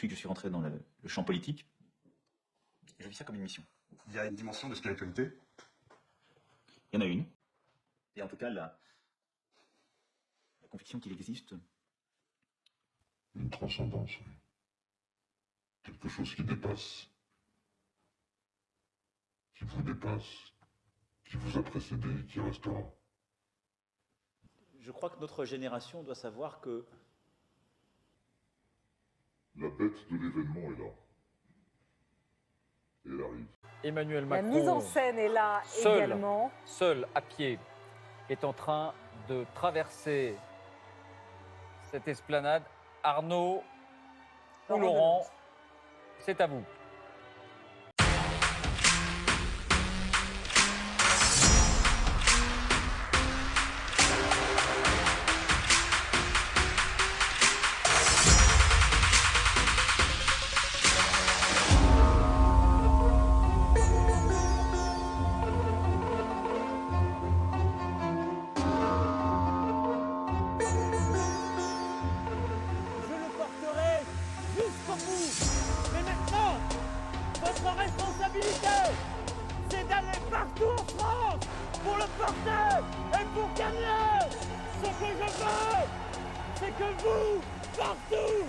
depuis que je suis rentré dans le champ politique. Et je vis ça comme une mission. Il y a une dimension de spiritualité. Il y en a une. Et en tout cas, la conviction qu'il existe une transcendance, oui. Quelque chose qui dépasse, qui vous dépasse, qui vous a précédé, qui restera. Je crois que notre génération doit savoir que la bête de l'événement est là. Et elle arrive. Emmanuel La Macron, mise en scène est là également. seul à pied, est en train de traverser cette esplanade. Arnaud ou Laurent, c'est à vous. C'est d'aller partout en France pour le porter et pour gagner. Ce que je veux, c'est que vous, partout,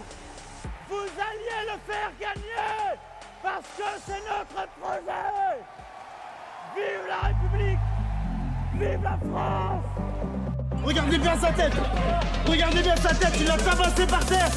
vous alliez le faire gagner parce que c'est notre projet. Vive la République, vive la France. Regardez bien sa tête, il a tabassé par terre.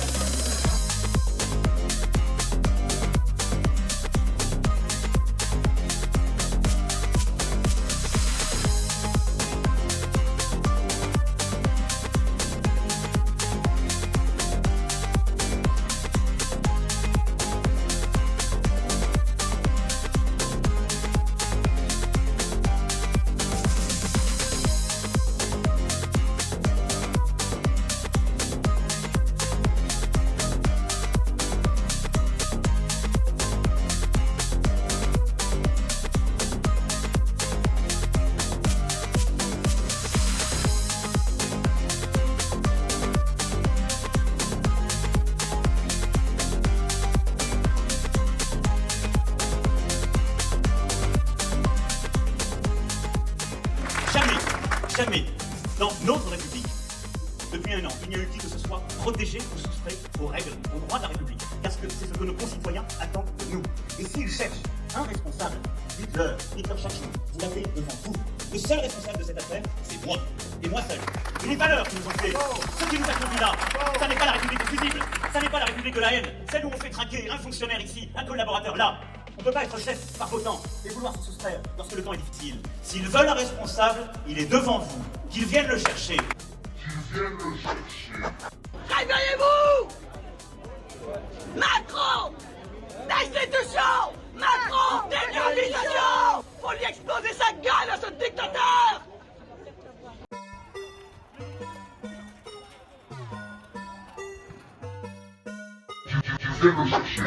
Jamais, dans notre République, depuis un an, il n'y a eu qui que ce soit protégé ou soustrait aux règles, aux droits de la République. Parce que c'est ce que nos concitoyens attendent de nous. Et s'ils cherchent un responsable, dites-leur chaque jour, vous l'avez devant vous. Le seul responsable de cette affaire, c'est moi. Et moi seul. Et les valeurs qui nous ont fait, ce qui nous a conduit là, ça n'est pas la République fusible, ça n'est pas la République de la haine, celle où on fait traquer un fonctionnaire ici, un collaborateur là. On ne peut pas être chef par beau temps et vouloir se soustraire lorsque le temps est difficile. S'ils veulent un responsable, il est devant vous. Qu'ils viennent le chercher. Réveillez-vous! Macron! Destitution! Macron! Dénomination! Faut lui exploser sa gueule à ce dictateur!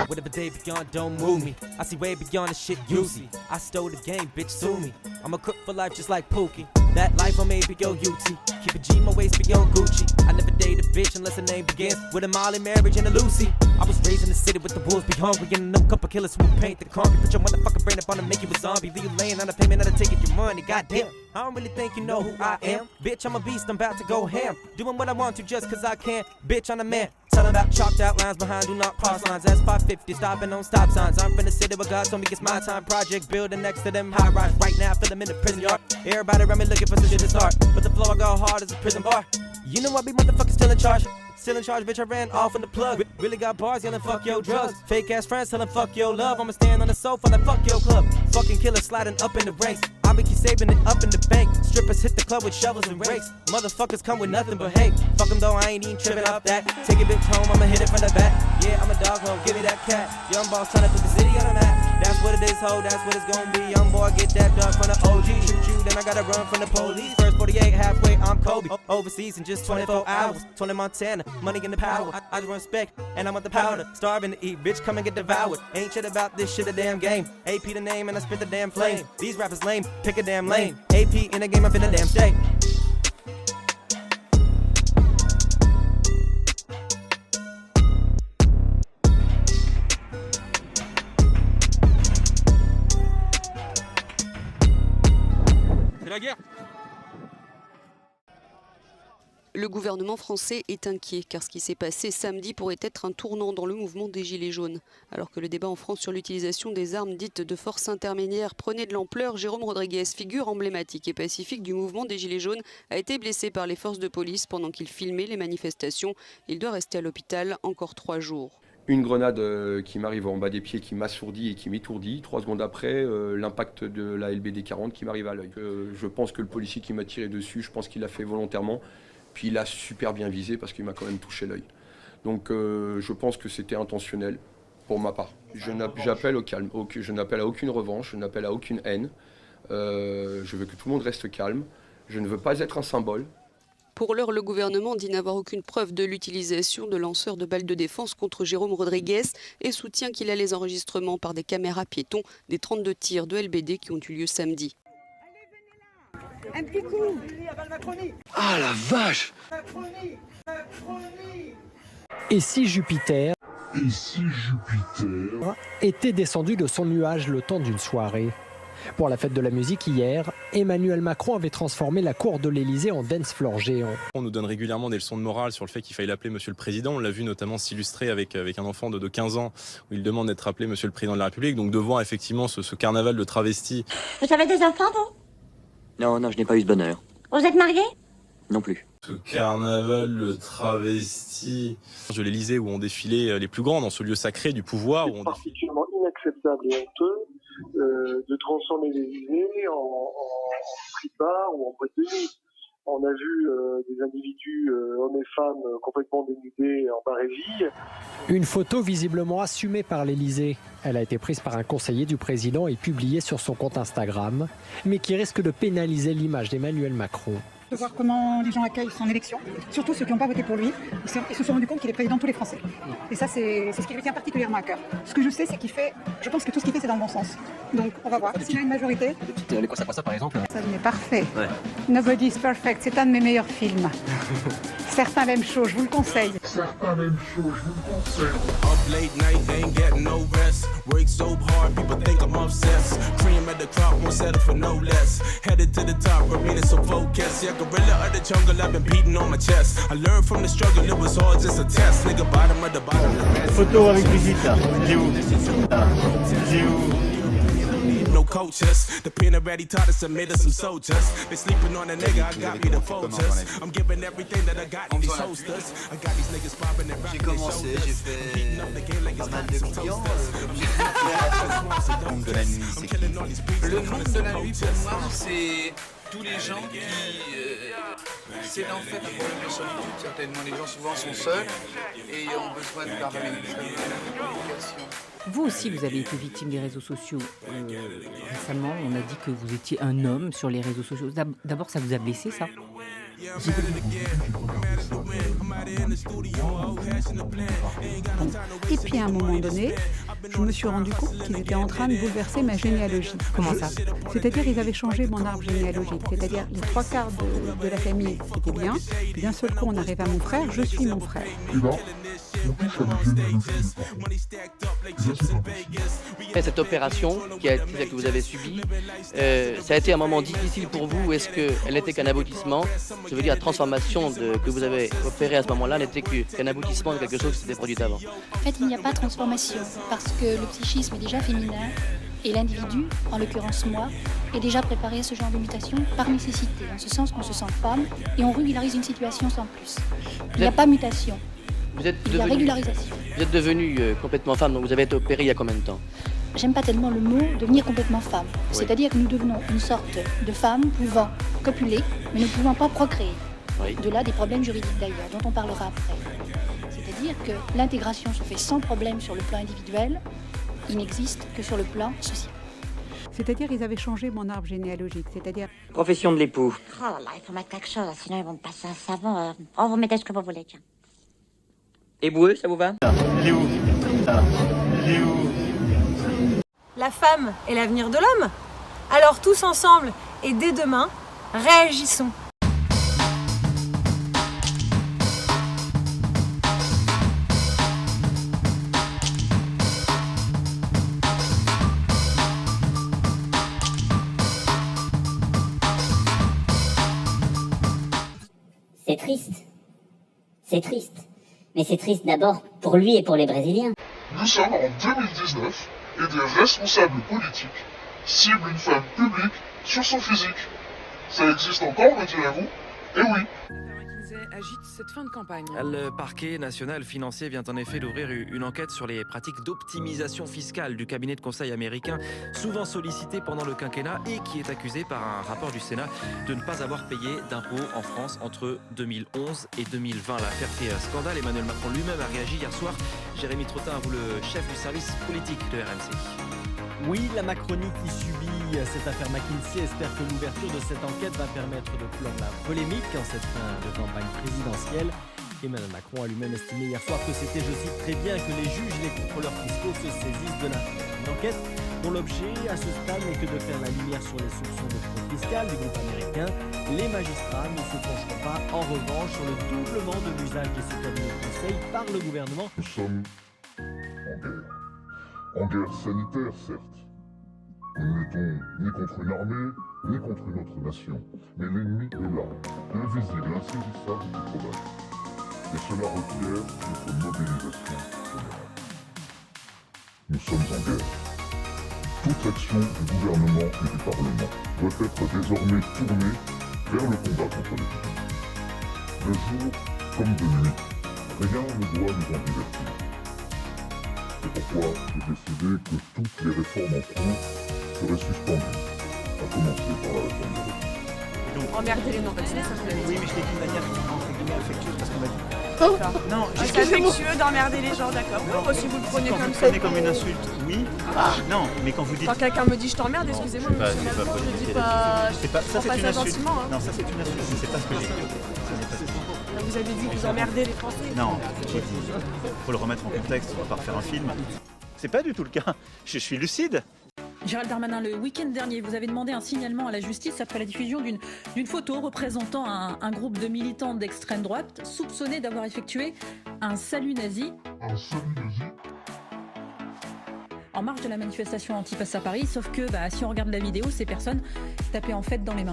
Whatever day beyond don't move me. I see way beyond the shit you see. I stole the game, bitch, sue me. I'm a cook for life just like Pookie. That life I made big yo UT. Keep a G my waist big yo Gucci. I never date a bitch unless her name begins with a Molly marriage and a Lucy. I was raised in the city with the wolves be hungry and them couple killers who would paint the concrete. Put your motherfucking brain up on to make you a zombie. Leave you laying on the payment of taking your money. Goddamn, I don't really think you know who I am. Bitch, I'm a beast, I'm about to go ham. Doing what I want to just cause I can. Bitch, I'm a man. Telling about chalked out lines behind do not cross lines. That's 550 stopping on stop signs. I'm from the city where God told me it's my time. Projects building next to them high rise. Right now I feel them in the prison yard. Everybody around me looking for some shit to start. But the flow I go hard as a prison bar. You know I be motherfucking still in charge. Still in charge, bitch, I ran off in the plug. Really got bars yelling fuck your drugs. Fake ass friends telling fuck your love. I'ma stand on the sofa like fuck your club. Fucking killers sliding up in the ranks. I be keep saving it up in the bank. Strippers hit the club with shovels and rakes. Motherfuckers come with nothing but hate. Fuck them though, I ain't even tripping off that. Take a bitch home, I'ma hit it from the back. Yeah, I'm a dog home, give me that cat. Young boss trying to put the city on the map. That's what it is, ho, that's what it's gonna be. Young boy, get that dog from the OG. Shoot you, then I gotta run from the police. First 48, halfway, I'm Kobe. Overseas in just 24 hours. 20 Montana, money in the power. I just run spec, and I want the powder. Starving to eat, bitch, come and get devoured. Ain't shit about this shit a damn game. AP the name, and I spit the damn flame. These rappers lame, pick a damn lane. AP in the game, I'm finna damn stay. la guerre. Le gouvernement français est inquiet car ce qui s'est passé samedi pourrait être un tournant dans le mouvement des Gilets jaunes. Alors que le débat en France sur l'utilisation des armes dites de force intermédiaire prenait de l'ampleur, Jérôme Rodriguez, figure emblématique et pacifique du mouvement des Gilets jaunes, a été blessé par les forces de police pendant qu'il filmait les manifestations. Il doit rester à l'hôpital encore 3 jours. Une grenade qui m'arrive en bas des pieds, qui m'assourdit et qui m'étourdit. 3 secondes après, l'impact de la LBD 40 qui m'arrive à l'œil. Je pense que le policier qui m'a tiré dessus, je pense qu'il l'a fait volontairement. Puis il a super bien visé parce qu'il m'a quand même touché l'œil. Donc je pense que c'était intentionnel pour ma part. J'appelle au calme, je n'appelle à aucune revanche, je n'appelle à aucune haine. Je veux que tout le monde reste calme. Je ne veux pas être un symbole. Pour l'heure, le gouvernement dit n'avoir aucune preuve de l'utilisation de lanceurs de balles de défense contre Jérôme Rodriguez et soutient qu'il a les enregistrements par des caméras piétons des 32 tirs de LBD qui ont eu lieu samedi. Un petit coup. Ah la vache! Et si Jupiter était descendu de son nuage le temps d'une soirée? Pour la fête de la musique hier, Emmanuel Macron avait transformé la cour de l'Élysée en dance floor géant. On nous donne régulièrement des leçons de morale sur le fait qu'il faille l'appeler Monsieur le Président. On l'a vu notamment s'illustrer avec un enfant de 15 ans où il demande d'être appelé Monsieur le Président de la République. Donc de voir effectivement ce carnaval de travestis. Vous avez des enfants, vous? Non, je n'ai pas eu ce bonheur. Vous êtes marié? Non plus. Ce carnaval de travestis. De l'Élysée où ont défilé les plus grands dans ce lieu sacré du pouvoir. C'est particulièrement inacceptable et honteux de transformer l'Élysée en strip-bar ou en boîte de nuit. On a vu des individus, hommes et femmes, complètement dénudés en barésie. Une photo visiblement assumée par l'Élysée. Elle a été prise par un conseiller du président et publiée sur son compte Instagram, mais qui risque de pénaliser l'image d'Emmanuel Macron. De voir comment les gens accueillent son élection, surtout ceux qui n'ont pas voté pour lui. Ils se sont rendus compte qu'il est président de tous les Français. Et ça, c'est ce qui lui tient particulièrement à cœur. Ce que je sais, c'est je pense que tout ce qu'il fait, c'est dans le bon sens. Donc, on va voir. S'il a une majorité... Les quoi ça, par exemple? Ça devenait parfait. Ouais. Nobody's Perfect, c'est un de mes meilleurs films. Certains l'aiment chaud, je vous le conseille. Up late night, ain't getting no rest. Work so hard, people think I'm obsessed. Cream at the crop, won't settle for no less. Headed to the top, remaining so focused. Yeah, gorilla of the jungle, I've been beating on my chest. I learned from the struggle, it was all just a test. Nigga, bottom of the bottom. Photo avec Brigitte là. J'ai où? J'ai où? No coaches, the pen already taught us and made us some soldiers. They sleeping on a nigga, I got me the vultures. I'm giving everything that I got in these holsters. I got these niggas popping and rapping their shoulders. I'm heating up the game like it's got some toasters. Le monde de la nuit, c'est qui? Le monde de la nuit, pour moi, c'est tous les gens qui... c'est en fait un problème de solitude, certainement. Les gens souvent sont seuls et ont besoin de parler, de communication. Vous aussi, vous avez été victime des réseaux sociaux. Récemment, on a dit que vous étiez un homme sur les réseaux sociaux. D'abord, ça vous a blessé, ça? Et puis à un moment donné, je me suis rendu compte qu'ils étaient en train de bouleverser ma généalogie. Comment ça? C'est-à-dire ils avaient changé mon arbre généalogique. C'est-à-dire les 3/4 de la famille, c'était bien. Puis d'un seul coup, on arrive à mon frère, je suis mon frère. Et cette opération que vous avez subie, ça a été un moment difficile pour vous ou est-ce qu'elle n'était qu'un aboutissement? Je veux dire, la transformation que vous avez opérée à ce moment-là n'était qu'un aboutissement de quelque chose qui s'était produit avant. En fait, il n'y a pas de transformation parce que le psychisme est déjà féminin et l'individu, en l'occurrence moi, est déjà préparé à ce genre de mutation par nécessité, en ce sens qu'on se sent femme et on régularise une situation sans plus. Il n'y a pas mutation. Il y a régularisation. Vous êtes devenue complètement femme, donc vous avez été opérée il y a combien de temps? J'aime pas tellement le mot devenir complètement femme. Oui. C'est-à-dire que nous devenons une sorte de femme pouvant copuler, mais ne pouvant pas procréer. Oui. De là des problèmes juridiques d'ailleurs, dont on parlera après. C'est-à-dire que l'intégration se fait sans problème sur le plan individuel, il n'existe que sur le plan social. C'est-à-dire ils avaient changé mon arbre généalogique, c'est-à-dire... Profession de l'époux. Oh là là, il faut mettre quelque chose, sinon ils vont me passer un savon. Oh, vous mettez ce que vous voulez, tiens. Éboueux, ça vous va? J'ai où? J'ai où? La femme est l'avenir de l'homme. Alors tous ensemble et dès demain, réagissons. C'est triste. C'est triste. Mais c'est triste d'abord pour lui et pour les Brésiliens. Nous sommes en 2019 et des responsables politiques ciblent une femme publique sur son physique. Ça existe encore, me direz-vous? Eh oui. Agite cette fin de campagne. Le parquet national financier vient en effet d'ouvrir une enquête sur les pratiques d'optimisation fiscale du cabinet de conseil américain, souvent sollicité pendant le quinquennat et qui est accusé par un rapport du Sénat de ne pas avoir payé d'impôts en France entre 2011 et 2020. L'affaire fait scandale. Emmanuel Macron lui-même a réagi hier soir. Jérémy Trottin, vous le chef du service politique de RMC. Oui, la Macronie qui subit cette affaire McKinsey espère que l'ouverture de cette enquête va permettre de clore la polémique en cette fin de campagne présidentielle. Emmanuel Macron a lui-même estimé hier soir que c'était, je cite, très bien que les juges et les contrôleurs fiscaux se saisissent de l'affaire. Une enquête dont l'objet à ce stade n'est que de faire la lumière sur les soupçons de fraude fiscale du groupe américain. Les magistrats ne se pencheront pas en revanche sur le doublement de l'usage de ce cabinet de conseil par le gouvernement. Nous sommes en guerre sanitaire, certes. Nous ne luttons ni contre une armée, ni contre une autre nation. Mais l'ennemi est là, invisible, insaisissable et probable. Et cela requiert notre mobilisation générale. Nous sommes en guerre. Toute l'action du gouvernement et du Parlement doit être désormais tournée vers le combat contre l'épidémie. De jour comme de nuit, rien ne doit nous en divertir. C'est pourquoi j'ai décidé que toutes les réformes en cours seraient suspendues, à commencer par la réforme de l'État. Emmerder les non-vaccinés, ça vous l'avez dit. Oui, mais je l'ai dit de manière entre guillemets affectueuse parce qu'on m'a dit. Non, c'est affectueux d'emmerder les gens, d'accord. Moi, si vous le prenez comme ça. Quand vous le prenez comme une insulte, oui. Non, mais quand vous dites. Quand quelqu'un me dit je t'emmerde, excusez-moi, monsieur Macron, je dis pas. Ça, c'est une insulte. Gentiment, hein. Non, ça, c'est une insulte. C'est pas ce que j'ai dit. Vous avez dit que vous emmerdez les Français. Non, j'ai dit. Faut le remettre en contexte, on va pas refaire un film. C'est pas du tout le cas. Je suis lucide. Gérald Darmanin, le week-end dernier, vous avez demandé un signalement à la justice après la diffusion d'une photo représentant un groupe de militants d'extrême droite soupçonnés d'avoir effectué un salut nazi. Un salut nazi ? En marge de la manifestation anti-pass à Paris, sauf que si on regarde la vidéo, ces personnes tapaient en fait dans les mains.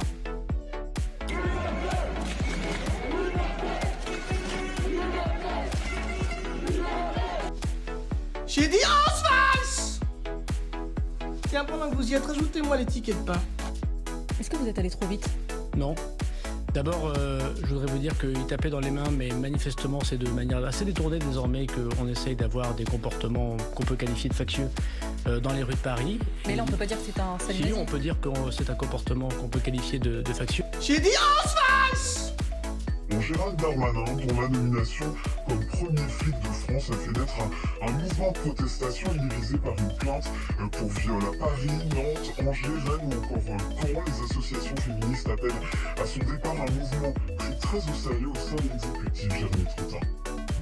J'ai dit Oswald! Tiens, pendant que vous y êtes, rajoutez-moi l'étiquette pas. Est-ce que vous êtes allé trop vite? Non. D'abord, je voudrais vous dire qu'il tapait dans les mains, mais manifestement, c'est de manière assez détournée désormais qu'on essaye d'avoir des comportements qu'on peut qualifier de factieux dans les rues de Paris. Mais là, on peut pas dire que c'est un salut nazi. Si, on peut dire que c'est un comportement qu'on peut qualifier de factieux. J'ai dit Oswald! Bon, Gérald Darmanin, dont la nomination comme premier flic de France a fait naître un mouvement de protestation. Il est visé par une plainte pour viol à Paris, Nantes, Angers, Rennes ou encore Caen. Les associations féministes appellent à son départ un mouvement pris très au sérieux au sein de l'exécutif. Jérémy Trottin.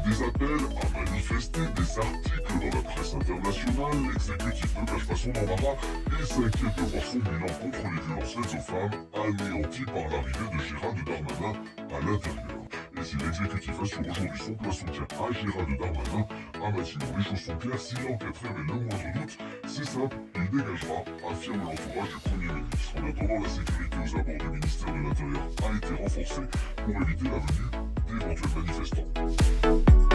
Des appels à manifester, des articles dans la presse internationale. L'exécutif ne cache pas son embarras et s'inquiète de voir son bilan contre les violences faites aux femmes anéanti par l'arrivée de Gérald Darmanin à l'intérieur. Et si l'exécutif assure aujourd'hui son plein soutien à Gérald Darmanin, à Matignon, les choses sont claires. S'il enquêterait mais le moindre doute, c'est simple, il dégagera, affirme l'entourage du Premier ministre. En attendant, la sécurité aux abords du ministère de l'Intérieur a été renforcée pour éviter la venue d'éventuels manifestants.